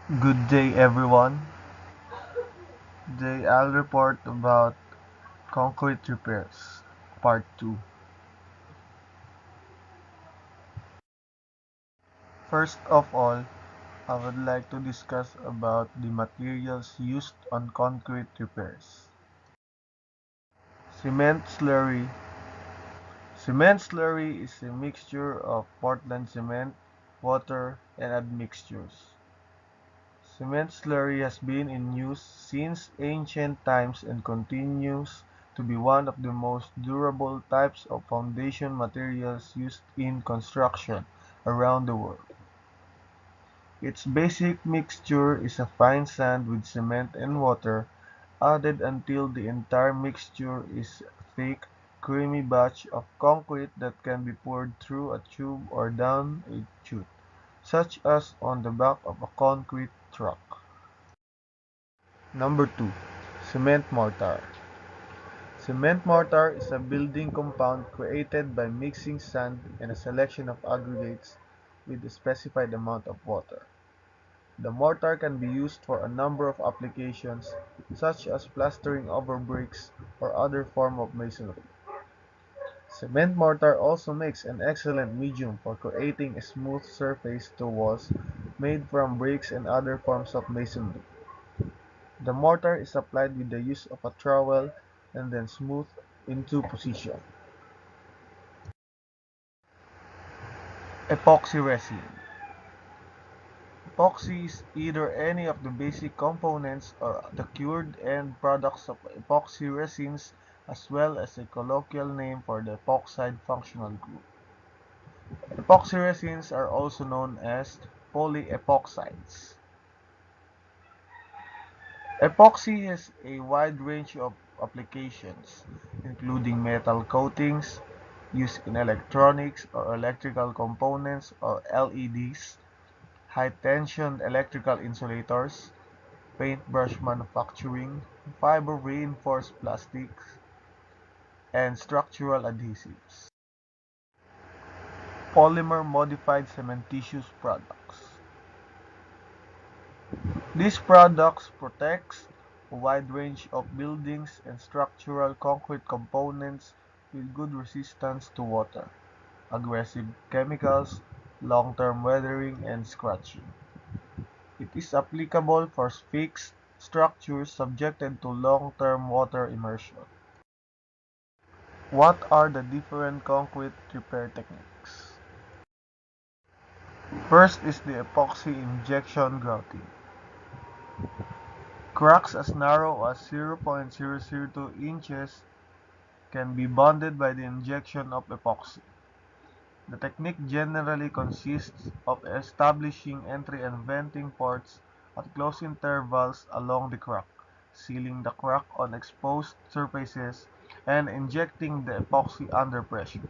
Good day everyone. Today I'll report about concrete repairs, part 2. First of all, I would like to discuss about the materials used on concrete repairs. Cement slurry. Cement slurry is a mixture of Portland cement, water, and admixtures. Cement slurry has been in use since ancient times and continues to be one of the most durable types of foundation materials used in construction around the world. Its basic mixture is a fine sand with cement and water added until the entire mixture is a thick, creamy batch of concrete that can be poured through a tube or down a chute, such as on the back of a concrete truck. Number 2. Cement mortar. Cement mortar is a building compound created by mixing sand and a selection of aggregates with a specified amount of water. The mortar can be used for a number of applications, such as plastering over bricks or other form of masonry. Cement mortar also makes an excellent medium for creating a smooth surface to walls made from bricks and other forms of masonry. The mortar is applied with the use of a trowel and then smoothed into position. Epoxy resin. Epoxy is either any of the basic components or the cured end products of epoxy resins, as well as a colloquial name for the epoxide functional group. Epoxy resins are also known as polyepoxides. Epoxy has a wide range of applications, including metal coatings, used in electronics or electrical components or LEDs, high-tension electrical insulators, paintbrush manufacturing, fiber-reinforced plastics, and structural adhesives. Polymer-modified cementitious products. These products protect a wide range of buildings and structural concrete components with good resistance to water, aggressive chemicals, long-term weathering, and scratching. It is applicable for fixed structures subjected to long-term water immersion. What are the different concrete repair techniques? First is the epoxy injection grouting. Cracks as narrow as 0.002 inches can be bonded by the injection of epoxy. The technique generally consists of establishing entry and venting ports at close intervals along the crack, sealing the crack on exposed surfaces, and injecting the epoxy under pressure.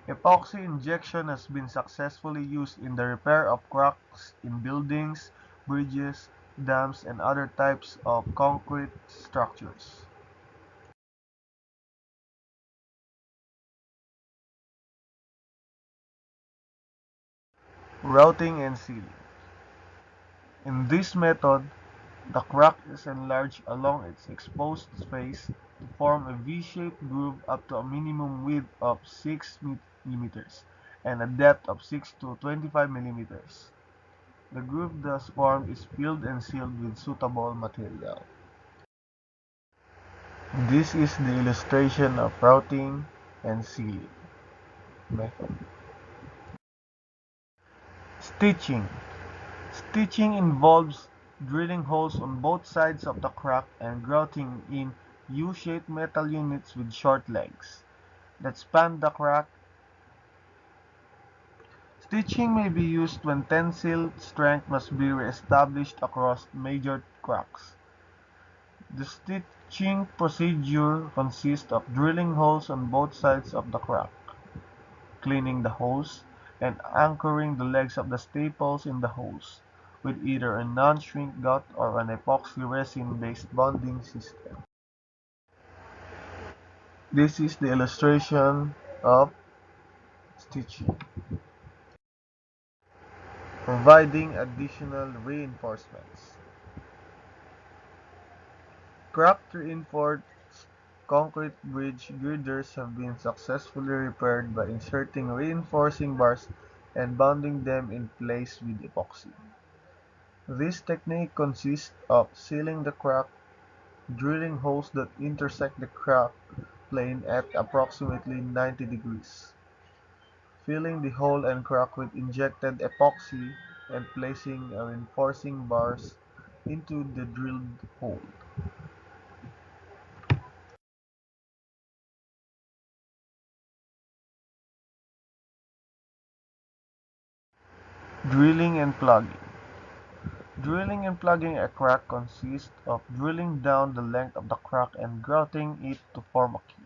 Epoxy injection has been successfully used in the repair of cracks in buildings, bridges, dams, and other types of concrete structures. Routing and sealing. In this method, the crack is enlarged along its exposed face to form a V-shaped groove up to a minimum width of 6 mm and a depth of 6 to 25 mm. The groove thus formed is filled and sealed with suitable material. This is the illustration of routing and sealing method. Stitching. Stitching involves drilling holes on both sides of the crack and grouting in U-shaped metal units with short legs that span the crack. Stitching may be used when tensile strength must be re-established across major cracks. The stitching procedure consists of drilling holes on both sides of the crack, cleaning the holes, and anchoring the legs of the staples in the holes with either a non-shrink gut or an epoxy resin-based bonding system. This is the illustration of stitching. providing additional reinforcements. Cracked reinforced concrete bridge girders have been successfully repaired by inserting reinforcing bars and bonding them in place with epoxy. This technique consists of sealing the crack, drilling holes that intersect the crack plane at approximately 90 degrees, filling the hole and crack with injected epoxy, and placing reinforcing bars into the drilled hole. Drilling and plugging. Drilling and plugging a crack consists of drilling down the length of the crack and grouting it to form a key.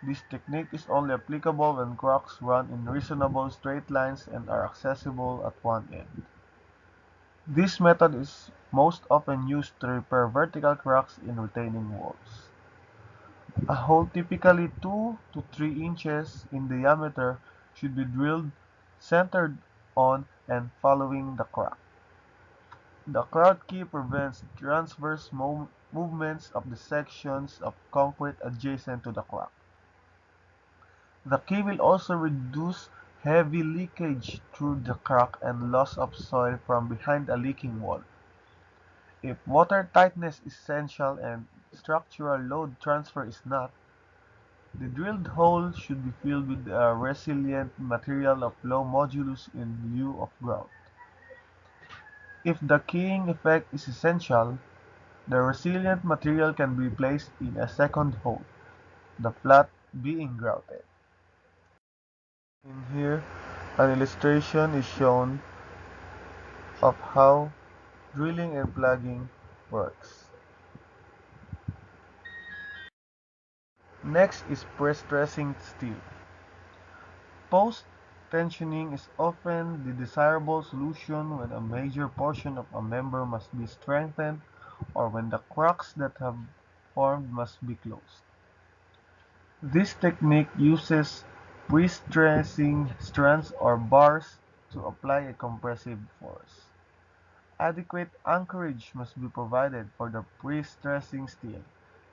This technique is only applicable when cracks run in reasonable straight lines and are accessible at one end. This method is most often used to repair vertical cracks in retaining walls. A hole typically 2 to 3 inches in diameter should be drilled centered on and following the crack. The crowd key prevents transverse movements of the sections of concrete adjacent to the crack. The key will also reduce heavy leakage through the crack and loss of soil from behind a leaking wall. If water tightness is essential and structural load transfer is not, the drilled hole should be filled with a resilient material of low modulus in lieu of grout. If the keying effect is essential, the resilient material can be placed in a second hole, the flat being grouted. In here, an illustration is shown of how drilling and plugging works. Next is pre-stressing steel. Post-tensioning is often the desirable solution when a major portion of a member must be strengthened or when the cracks that have formed must be closed. This technique uses pre-stressing strands or bars to apply a compressive force. Adequate anchorage must be provided for the pre-stressing steel,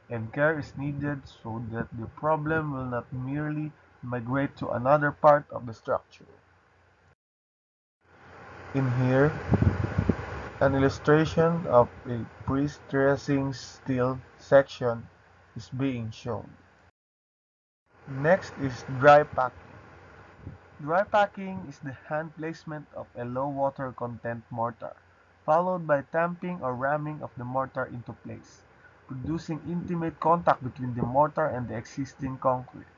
and care is needed so that the problem will not merely migrate to another part of the structure. In here, an illustration of a pre-stressing steel section is being shown. Next is dry packing. Dry packing is the hand placement of a low water content mortar, followed by tamping or ramming of the mortar into place, producing intimate contact between the mortar and the existing concrete.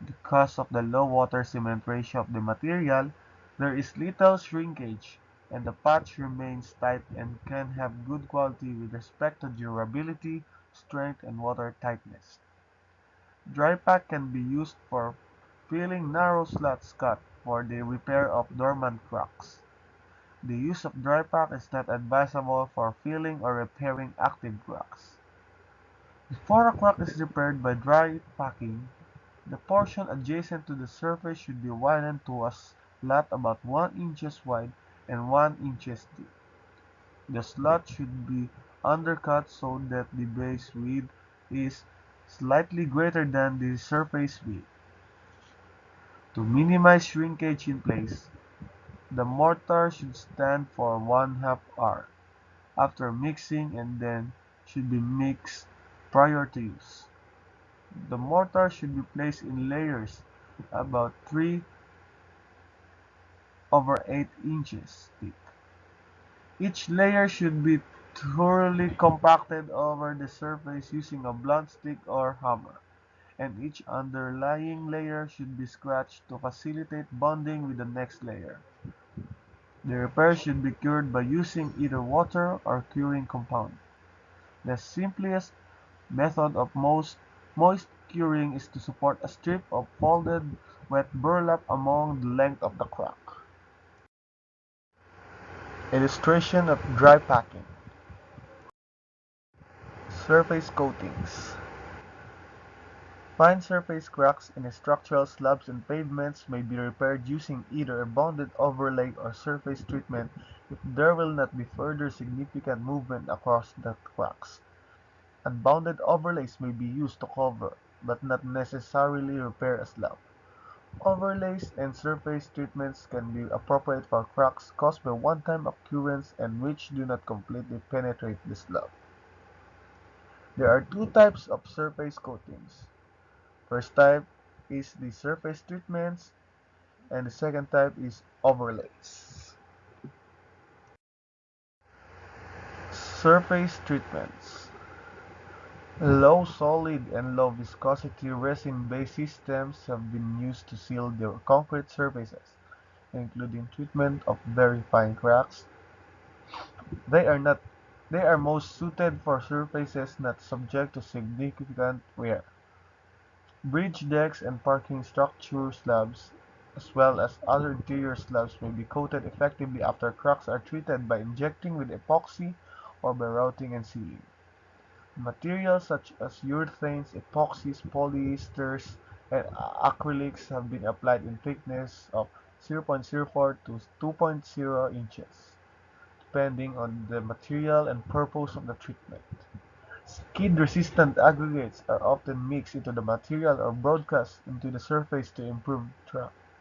Because of the low water cement ratio of the material, there is little shrinkage, and the patch remains tight and can have good quality with respect to durability, strength, and water tightness. Dry pack can be used for filling narrow slots cut for the repair of dormant cracks. The use of dry pack is not advisable for filling or repairing active cracks. Before a crack is repaired by dry packing, the portion adjacent to the surface should be widened to a slot about 1 inches wide and 1 inches deep. The slot should be undercut so that the base width is slightly greater than the surface width. To minimize shrinkage in place, the mortar should stand for 1/2 hour after mixing and then should be mixed prior to use. The mortar should be placed in layers about 3/8 inches thick. Each layer should be thoroughly compacted over the surface using a blunt stick or hammer, and each underlying layer should be scratched to facilitate bonding with the next layer. The repair should be cured by using either water or curing compound. The simplest method of moist curing is to support a strip of folded wet burlap along the length of the crack. Illustration of dry packing. Surface coatings. Fine surface cracks in structural slabs and pavements may be repaired using either a bonded overlay or surface treatment if there will not be further significant movement across the cracks. Unbounded overlays may be used to cover, but not necessarily repair a slab. Overlays and surface treatments can be appropriate for cracks caused by one-time occurrence and which do not completely penetrate the slab. There are two types of surface coatings. First type is the surface treatments and the second type is overlays. Surface treatments. Low solid and low viscosity resin-based systems have been used to seal the concrete surfaces, including treatment of very fine cracks. They are not they are most suited for surfaces not subject to significant wear. Bridge decks and parking structure slabs, as well as other interior slabs, may be coated effectively after cracks are treated by injecting with epoxy or by routing and sealing. Materials such as urethanes, epoxies, polyesters, and acrylics have been applied in thickness of 0.04 to 2.0 inches, depending on the material and purpose of the treatment. Skid-resistant aggregates are often mixed into the material or broadcast into the surface to improve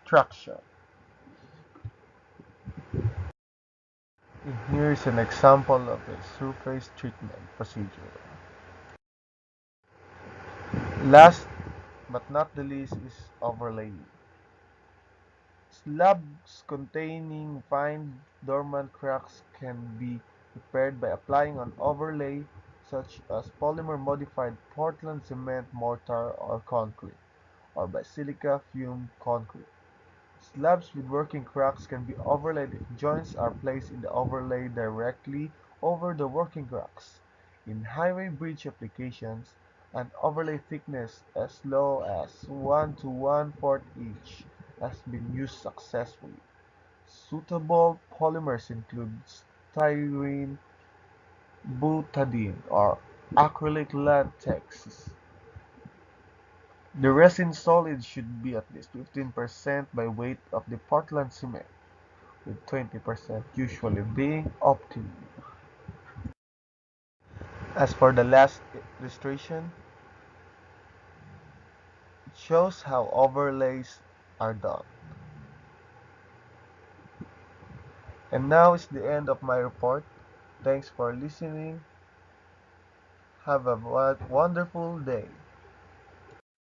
traction. Here is an example of a surface treatment procedure. Last but not the least is overlaying. Slabs containing fine dormant cracks can be repaired by applying an overlay such as polymer-modified Portland cement mortar or concrete, or by silica fumed concrete. Slabs with working cracks can be overlaid if joints are placed in the overlay directly over the working cracks. In highway bridge applications, an overlay thickness as low as 1 to 1/4 inch has been used successfully. Suitable polymers include styrene, butadiene, or acrylic latex. The resin solid should be at least 15% by weight of the Portland cement, with 20% usually being optimum. As for the last illustration, it shows how overlays are done. And now is the end of my report. Thanks for listening. Have a wonderful day.